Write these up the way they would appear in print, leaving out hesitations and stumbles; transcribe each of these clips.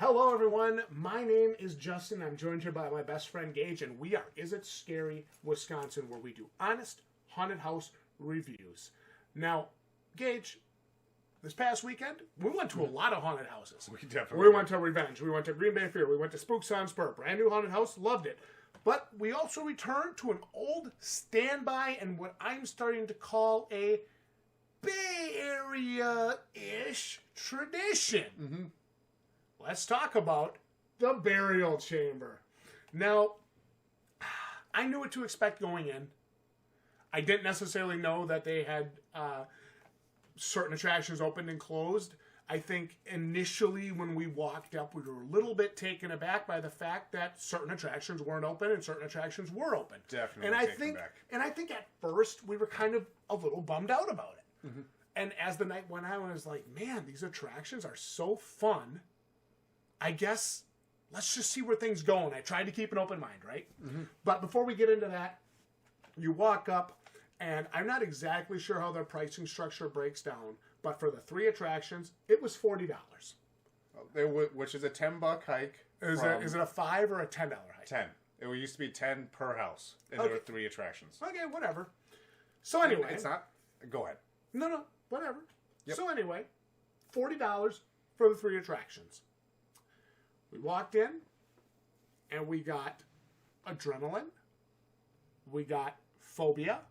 Hello, everyone. My name is Justin. I'm joined here by my best friend, Gage, and we are Is It Scary, Wisconsin, where we do honest haunted house reviews. Now, Gage, this past weekend, we went to a lot of haunted houses. We went to Revenge. We went to Green Bay Fear. We went to Spooks on Spur. Brand new haunted house. Loved it. But we also returned to an old standby and what I'm starting to call a Bay Area-ish tradition. Mm-hmm. Let's talk about the burial chamber. Now, I knew what to expect going in. I didn't necessarily know that they had certain attractions opened and closed. I think initially when we walked up, we were a little bit taken aback by the fact that certain attractions weren't open and certain attractions were open. Definitely and I think at first we were kind of a little bummed out about it. Mm-hmm. And as the night went on, I was like, man, these attractions are so fun. I guess let's just see where things go. And I tried to keep an open mind, right? Mm-hmm. But before we get into that, you walk up, and I'm not exactly sure how their pricing structure breaks down, but for the 3 attractions, it was $40. Which is a $10 hike. Is it a $5 or a $10 hike? 10. It used to be 10 per house, and there were 3 attractions. Okay, whatever. So anyway, it's not. Go ahead. No, whatever. Yep. So anyway, $40 for the 3 attractions. We walked in, and we got adrenaline, we got phobia,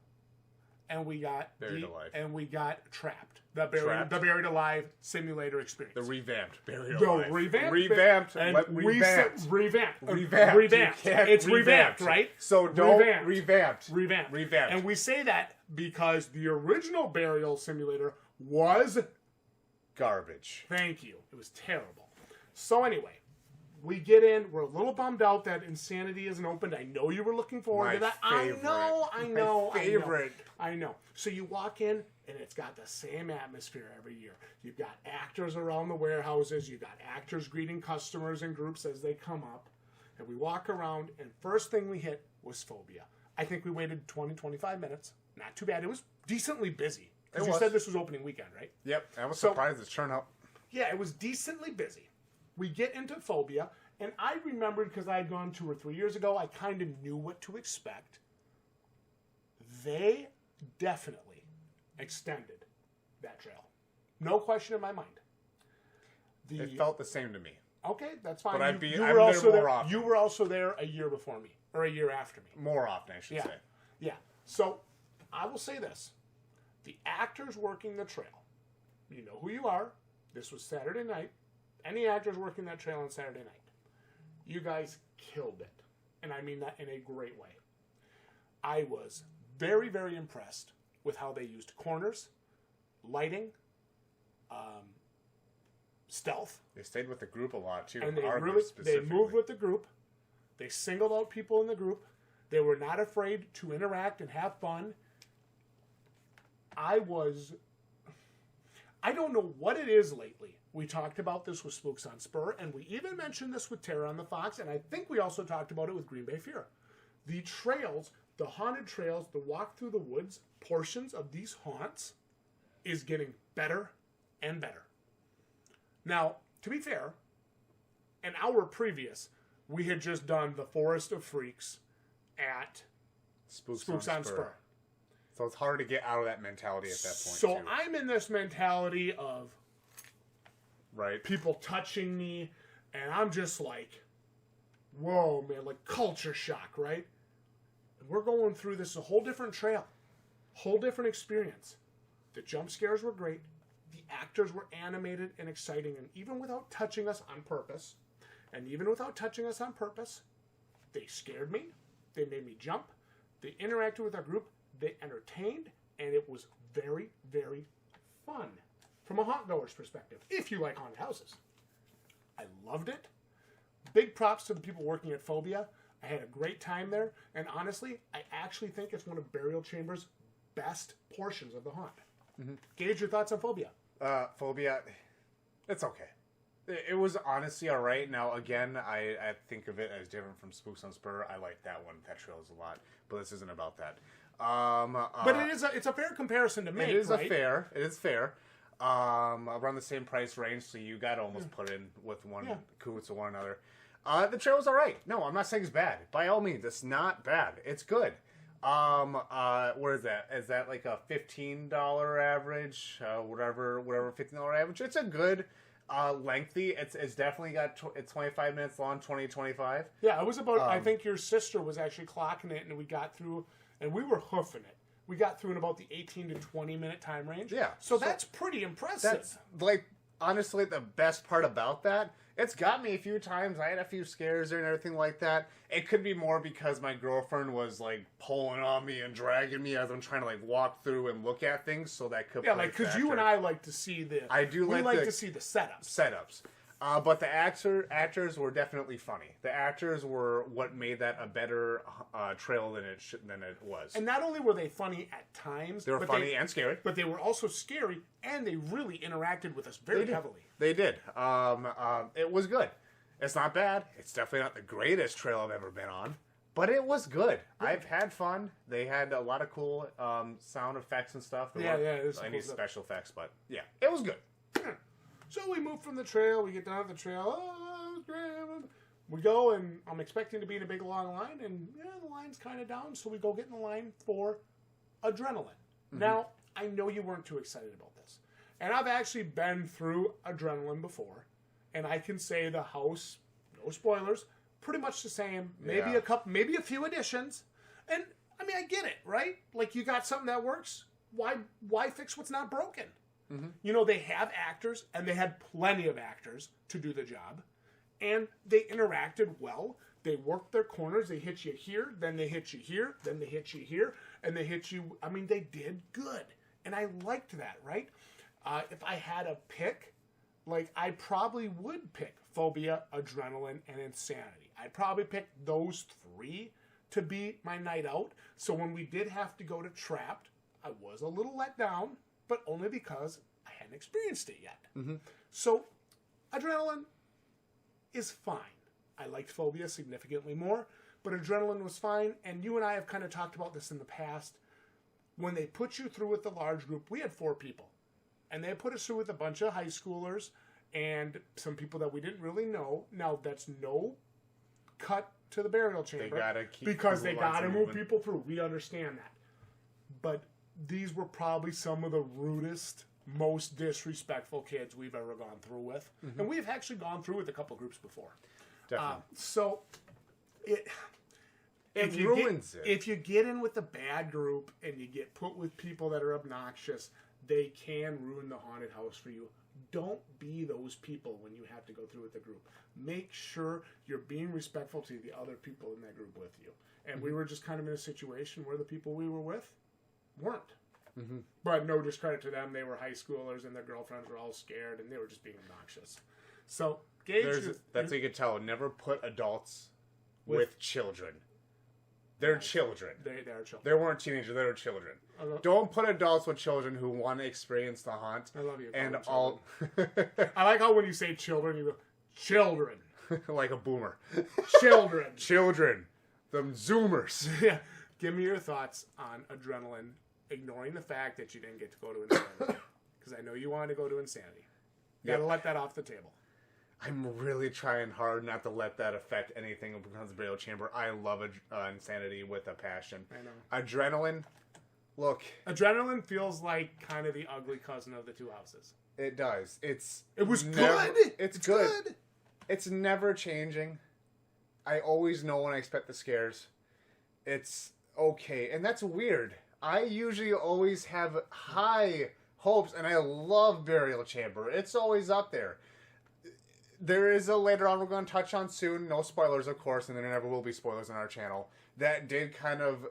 and we got Buried Alive, and we got Trapped. The Buried Alive simulator experience. The revamped Buried Alive. Revamped. It's revamped, right? So don't revamped. And we say that because the original burial simulator was garbage. Thank you. It was terrible. So anyway, we get in. We're a little bummed out that Insanity isn't opened. I know you were looking forward to that. Favorite. I know. So you walk in, and it's got the same atmosphere every year. You've got actors around the warehouses. You've got actors greeting customers in groups as they come up. And we walk around, and first thing we hit was phobia. I think we waited 20, 25 minutes. Not too bad. It was decently busy. Because you said this was opening weekend, right? Yep. I was surprised it's turned out. Yeah, it was decently busy. We get into phobia, and I remembered because I had gone 2 or 3 years ago, I kind of knew what to expect. They definitely extended that trail. No question in my mind. It felt the same to me. Okay, that's fine. But you were also there more often. You were also there a year before me, or a year after me. More often, I should say. Yeah. So, I will say this. The actors working the trail, you know who you are. This was Saturday night. Any actors working that trail on Saturday night, you guys killed it. And I mean that in a great way. I was very, very impressed with how they used corners, lighting, stealth. They stayed with the group a lot, too. And they moved with the group. They singled out people in the group. They were not afraid to interact and have fun. I don't know what it is lately. We talked about this with Spooks on Spur, and we even mentioned this with Terror on the Fox, and I think we also talked about it with Green Bay Fear. The trails, the haunted trails, the walk through the woods portions of these haunts is getting better and better. Now, to be fair, an hour previous, we had just done the Forest of Freaks at Spooks on Spur. So it's hard to get out of that mentality at that point, So I'm in this mentality of people touching me, and I'm just like, whoa, man, like culture shock, right? And we're going through this a whole different trail, whole different experience. The jump scares were great. The actors were animated and exciting, and even without touching us on purpose, they scared me, they made me jump, they interacted with our group, they entertained, and it was very, very fun from a haunt goer's perspective, if you like haunted houses. I loved it. Big props to the people working at Phobia. I had a great time there, and honestly, I actually think it's one of Burial Chamber's best portions of the haunt. Mm-hmm. Gage, your thoughts on Phobia? Phobia, it's okay. It was honestly all right. Now, again, I think of it as different from Spooks on Spur. I like that one. That trail is a lot, but this isn't about that. But it's a fair comparison to make. It is fair. around the same price range, so you got to almost put in with one cahoots or one another. The trail was all right. No, I'm not saying it's bad. By all means, it's not bad. It's good. What is that? Is that like a $15 average? Whatever, $15 average. It's a good, lengthy. It's definitely got, it's 25 minutes long, 20-25. Yeah, it was about, I think your sister was actually clocking it, and we got through, and we were hoofing it. We got through in about the 18 to 20 minute time range. Yeah. So that's pretty impressive. That's, like, honestly, the best part about that, it's got me a few times. I had a few scares there and everything like that. It could be more because my girlfriend was, like, pulling on me and dragging me as I'm trying to, like, walk through and look at things, so that could play like, because you and I like to see the... We like to see the setups. But the actors were definitely funny. The actors were what made that a better trail than it was. And not only were they funny at times, they were funny and scary, but they were also scary, and they really interacted with us very heavily. They did. It was good. It's not bad. It's definitely not the greatest trail I've ever been on, but it was good. Yeah. I've had fun. They had a lot of cool sound effects and stuff. There weren't any special effects, but yeah, it was good. So we move from the trail, we get down the trail, we go, and I'm expecting to be in a big long line, and the line's kind of down, so we go get in the line for Adrenaline. Mm-hmm. Now, I know you weren't too excited about this, and I've actually been through Adrenaline before, and I can say the house, no spoilers, pretty much the same, maybe maybe a few additions, and, I mean, I get it, right? Like, you got something that works, why fix what's not broken? Mm-hmm. You know, they have actors, and they had plenty of actors to do the job, and they interacted well. They worked their corners. They hit you here, then they hit you here, then they hit you here, and they hit you. I mean, they did good, and I liked that, right? If I had a pick, like, I probably would pick Phobia, Adrenaline, and Insanity. I'd probably pick those three to be my night out. So when we did have to go to Trapped, I was a little let down, but only because I hadn't experienced it yet. Mm-hmm. So, Adrenaline is fine. I liked Phobia significantly more, but Adrenaline was fine, and you and I have kind of talked about this in the past. When they put you through with the large group, we had 4 people, and they put us through with a bunch of high schoolers and some people that we didn't really know. Now, that's no cut to the burial chamber, because they got to move people through. We understand that. But these were probably some of the rudest, most disrespectful kids we've ever gone through with. Mm-hmm. And we've actually gone through with a couple groups before. Definitely. So, it ruins it. If you get in with a bad group and you get put with people that are obnoxious, they can ruin the haunted house for you. Don't be those people when you have to go through with the group. Make sure you're being respectful to the other people in that group with you. And we were just kind of in a situation where the people we were with weren't. Mm-hmm. But no discredit to them. They were high schoolers, and their girlfriends were all scared, and they were just being obnoxious. So, Gage... That's how you can tell. Never put adults with children. They're children. They are children. They weren't teenagers. They were children. Don't put adults with children who want to experience the haunt. I love you. And all... I like how when you say children, you go, children. Like a boomer. Children. Children. Them Zoomers. Yeah. Give me your thoughts on Adrenaline, ignoring the fact that you didn't get to go to Insanity. Because I know you wanted to go to Insanity. You gotta let that off the table. I'm really trying hard not to let that affect anything when it comes to Burial Chamber. I love Insanity with a passion. I know. Adrenaline, look. Adrenaline feels like kind of the ugly cousin of the two houses. It does. It was good. It's good. It's never changing. I always know when I expect the scares. It's okay. And that's weird. I usually always have high hopes, and I love Burial Chamber. It's always up there. There is a later on we're going to touch on soon. No spoilers, of course, and there never will be spoilers on our channel. That did kind of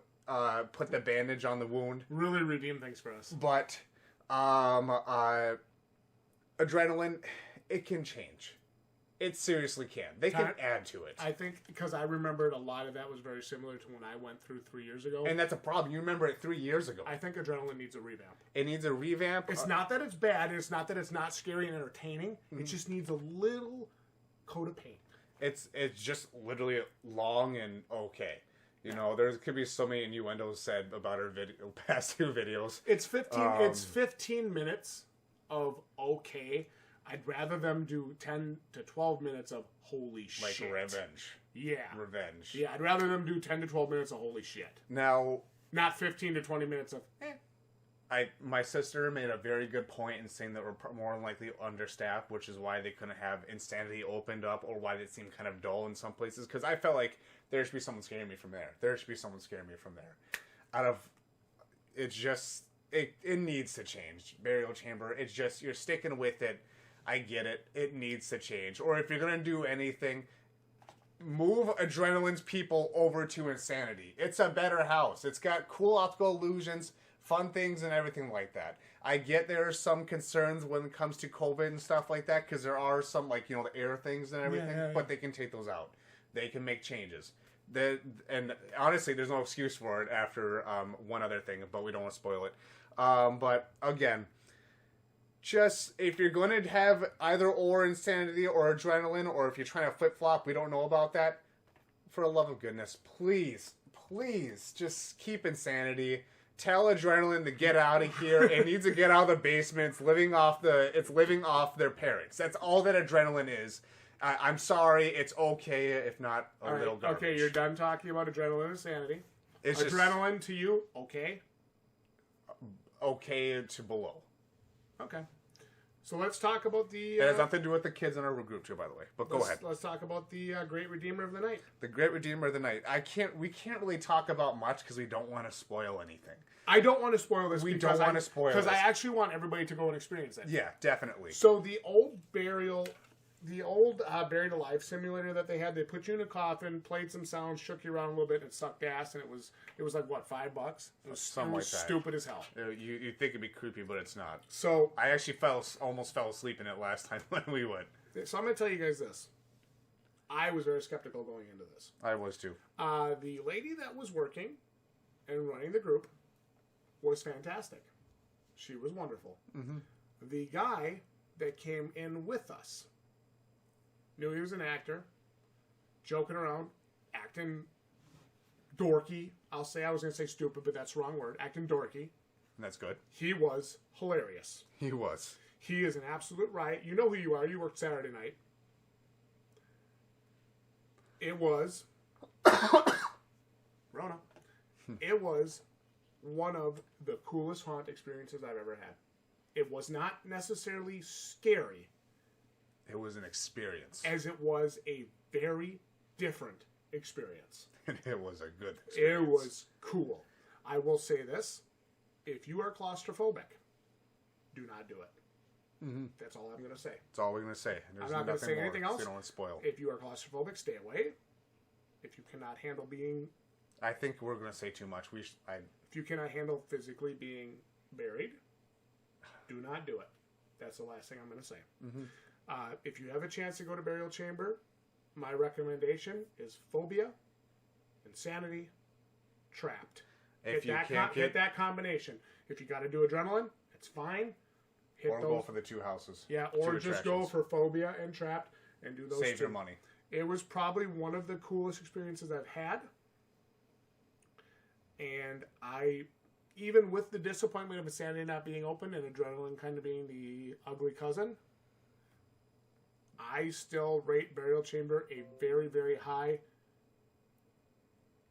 put the bandage on the wound. Really redeem things for us. But Adrenaline, it can change. It seriously can. They can add to it. I think because I remembered a lot of that was very similar to when I went through 3 years ago. And that's a problem. You remember it 3 years ago. I think Adrenaline needs a revamp. It needs a revamp. It's not that it's bad. It's not that it's not scary and entertaining. Mm-hmm. It just needs a little coat of paint. It's just literally long and okay. You know, there could be so many innuendos said about our past 2 videos. It's 15 minutes of okay. I'd rather them do 10 to 12 minutes of holy shit. Like revenge. Yeah. Revenge. Yeah, I'd rather them do 10 to 12 minutes of holy shit. Now, not 15 to 20 minutes of my sister made a very good point in saying that we're more than likely understaffed, which is why they couldn't have Insanity opened up, or why it seemed kind of dull in some places. Because I felt like there should be someone scaring me from there. There should be someone scaring me from there. It's just, it needs to change. Burial Chamber, it's just, you're sticking with it. I get it. It needs to change. Or if you're going to do anything, move Adrenaline's people over to Insanity. It's a better house. It's got cool optical illusions, fun things, and everything like that. I get there are some concerns when it comes to COVID and stuff like that, because there are some, like, the air things and everything, but they can take those out. They can make changes. And honestly, there's no excuse for it after one other thing, but we don't want to spoil it. But again, just if you're going to have either or Insanity or Adrenaline, or if you're trying to flip-flop, we don't know about that. For the love of goodness, please, just keep Insanity. Tell Adrenaline to get out of here. It needs to get out of the basement. It's living off their parents. That's all that Adrenaline is. I'm sorry. It's okay if not a little garbage. Okay, you're done talking about Adrenaline and Insanity. It's Adrenaline to you, okay? Okay to below. Okay. So let's talk about the... It has nothing to do with the kids in our group too, by the way. But go ahead. Let's talk about the Great Redeemer of the Night. The Great Redeemer of the Night. We can't really talk about much because we don't want to spoil anything. I don't want to spoil this. Because I actually want everybody to go and experience it. Yeah, definitely. So the old Buried Alive simulator that they had, they put you in a coffin, played some sounds, shook you around a little bit, and sucked ass, and it was like, what, $5? It was stupid as hell. You'd think it'd be creepy, but it's not. So I actually almost fell asleep in it last time when we went. So I'm going to tell you guys this. I was very skeptical going into this. I was too. The lady that was working and running the group was fantastic. She was wonderful. Mm-hmm. The guy that came in with us knew he was an actor, joking around, acting dorky. I was going to say stupid, but that's the wrong word. Acting dorky. That's good. He was hilarious. He was. He is an absolute riot. You know who you are. You worked Saturday night. It was... Rona. It was one of the coolest haunt experiences I've ever had. It was not necessarily scary. It was an experience. As it was a very different experience. And it was a good experience. It was cool. I will say this. If you are claustrophobic, do not do it. Mm-hmm. That's all I'm going to say. That's all we're going to say. I'm not going to say anything else. So you don't want to spoil. If you are claustrophobic, stay away. If you cannot handle being... I think we're going to say too much. If you cannot handle physically being buried, do not do it. That's the last thing I'm going to say. Mm-hmm. If you have a chance to go to Burial Chamber, my recommendation is Phobia, Insanity, Trapped. Hit that combination. If you got to do Adrenaline, it's fine. Go for the two houses. Yeah, or just go for Phobia and Trapped and do those Save two. your money. It was probably one of the coolest experiences I've had. And even with the disappointment of Insanity not being open and Adrenaline kind of being the ugly cousin, I still rate Burial Chamber a very, very high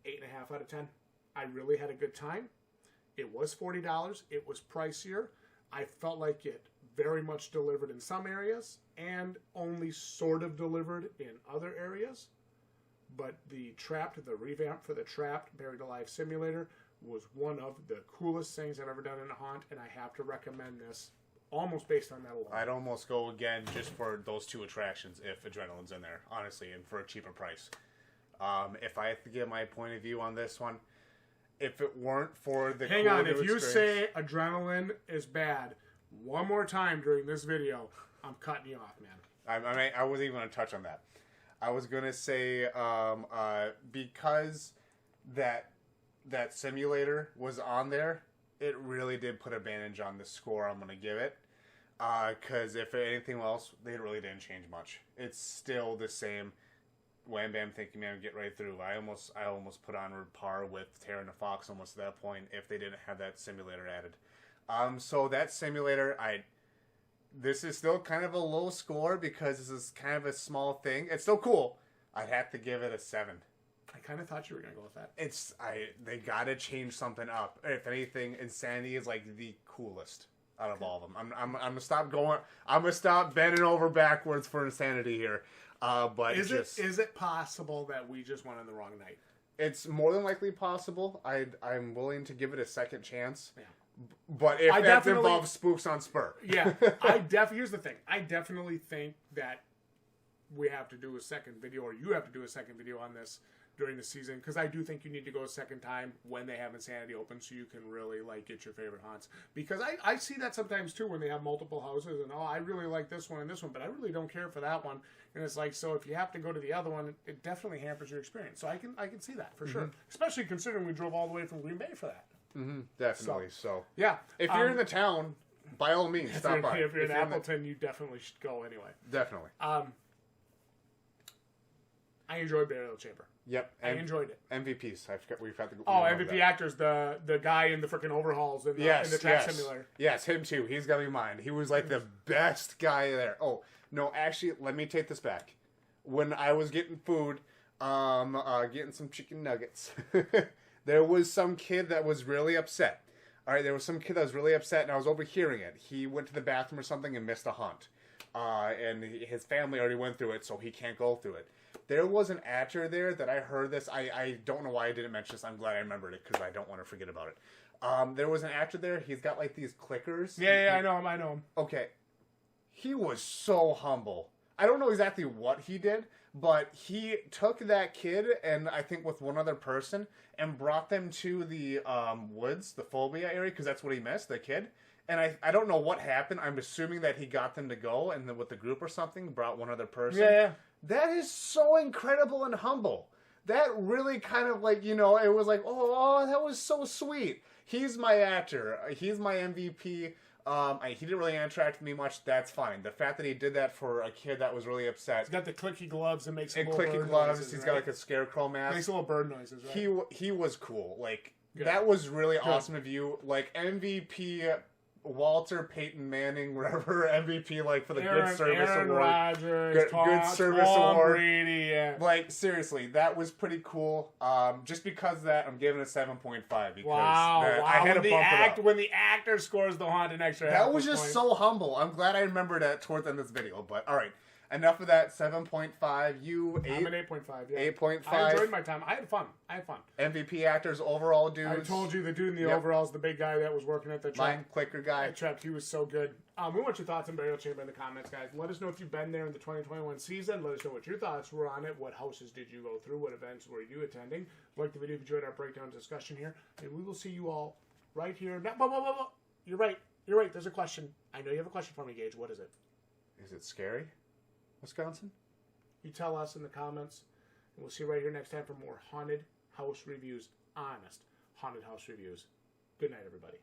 8.5 out of 10. I really had a good time. It was $40. It was pricier. I felt like it very much delivered in some areas and only sort of delivered in other areas. But the revamp for the Trapped Buried Alive simulator was one of the coolest things I've ever done in a haunt, and I have to recommend this almost based on that alone. I'd almost go again just for those two attractions if Adrenaline's in there, honestly, and for a cheaper price. If I have to give my point of view on this one, if it weren't for the Hang on, if you say Adrenaline is bad one more time during this video, I'm cutting you off, man. I wasn't even going to touch on that. I was going to say because that simulator was on there, it really did put advantage on the score I'm going to give it. Because if anything else, they really didn't change much. It's still the same. Wham Bam, thank you, man, get right through. I almost put on par with Terror and the Fox almost at that point if they didn't have that simulator added. So that simulator, this is still kind of a low score because this is kind of a small thing. It's still cool. I'd have to give it a 7. I kind of thought you were gonna go with that. They gotta change something up. If anything, Insanity is like the coolest out of all of them. I'm gonna stop going. I'm gonna stop bending over backwards for Insanity here. But is it possible that we just went on the wrong night? It's more than likely possible. I'm willing to give it a second chance. Yeah. But if that involves Spooks on Spur. Yeah. Here's the thing. I definitely think that we have to do a second video, or you have to do a second video on this during the season, because I do think you need to go a second time when they have Insanity open so you can really like get your favorite haunts. Because I see that sometimes too when they have multiple houses and I really like this one and this one, but I really don't care for that one. And it's like, so if you have to go to the other one, it definitely hampers your experience. So I can see that for sure, especially considering we drove all the way from Green Bay for that. Mm-hmm, definitely. So yeah, if you're in the town, by all means, stop by. If you're in Appleton, you definitely should go anyway. Definitely. I enjoyed Burial Chamber. Yep. I enjoyed it. MVPs. I forgot. We've had the MVP actors. The guy in the freaking overhauls in the track simulator. Yes, him too. He's got to be mine. He was like the best guy there. Oh no, actually, let me take this back. When I was getting food, getting some chicken nuggets, there was some kid that was really upset. All right, there was some kid that was really upset, and I was overhearing it. He went to the bathroom or something and missed a hunt, and his family already went through it, so he can't go through it. There was an actor there that I heard this. I don't know why I didn't mention this. I'm glad I remembered it because I don't want to forget about it. There was an actor there. He's got like these clickers. Yeah, I know him. Okay. He was so humble. I don't know exactly what he did, but he took that kid and I think with one other person and brought them to the woods, the phobia area, because that's what he missed, the kid. And I don't know what happened. I'm assuming that he got them to go and then with the group or something, brought one other person. Yeah. That is so incredible and humble. That really kind of like, it was like, oh, that was so sweet. He's my actor. He's my MVP. He didn't really interact with me much. That's fine. The fact that he did that for a kid that was really upset. He's got the clicky gloves and makes clicky gloves. Noises, he's got like a scarecrow mask. Makes little bird noises, right? He was cool. Like, good. That was really awesome of you. Like, MVP Walter Peyton Manning, whatever MVP, like for the good service award, Rodgers, good service Tom award. Brady, yeah. Like seriously, that was pretty cool. Just because of that, I'm giving it a 7.5 because I had to bump it up. When the actor scores the haunt an extra. That was just so humble. I'm glad I remembered that towards the end of this video. But all right. Enough of that. 7.5. You 8. I'm an 8.5. Yeah. 8.5. I enjoyed my time. I had fun. MVP actors, overall dudes. I told you the dude in the overalls, the big guy that was working at the trap. Line clicker guy. He was so good. We want your thoughts on Burial Chamber in the comments, guys. Let us know if you've been there in the 2021 season. Let us know what your thoughts were on it. What houses did you go through? What events were you attending? Like the video if you enjoyed our breakdown discussion here. And we will see you all right here. You're right. There's a question. I know you have a question for me, Gage. What is it? Is it scary? Wisconsin? You tell us in the comments, and we'll see you right here next time for more haunted house reviews. Honest haunted house reviews. Good night, everybody.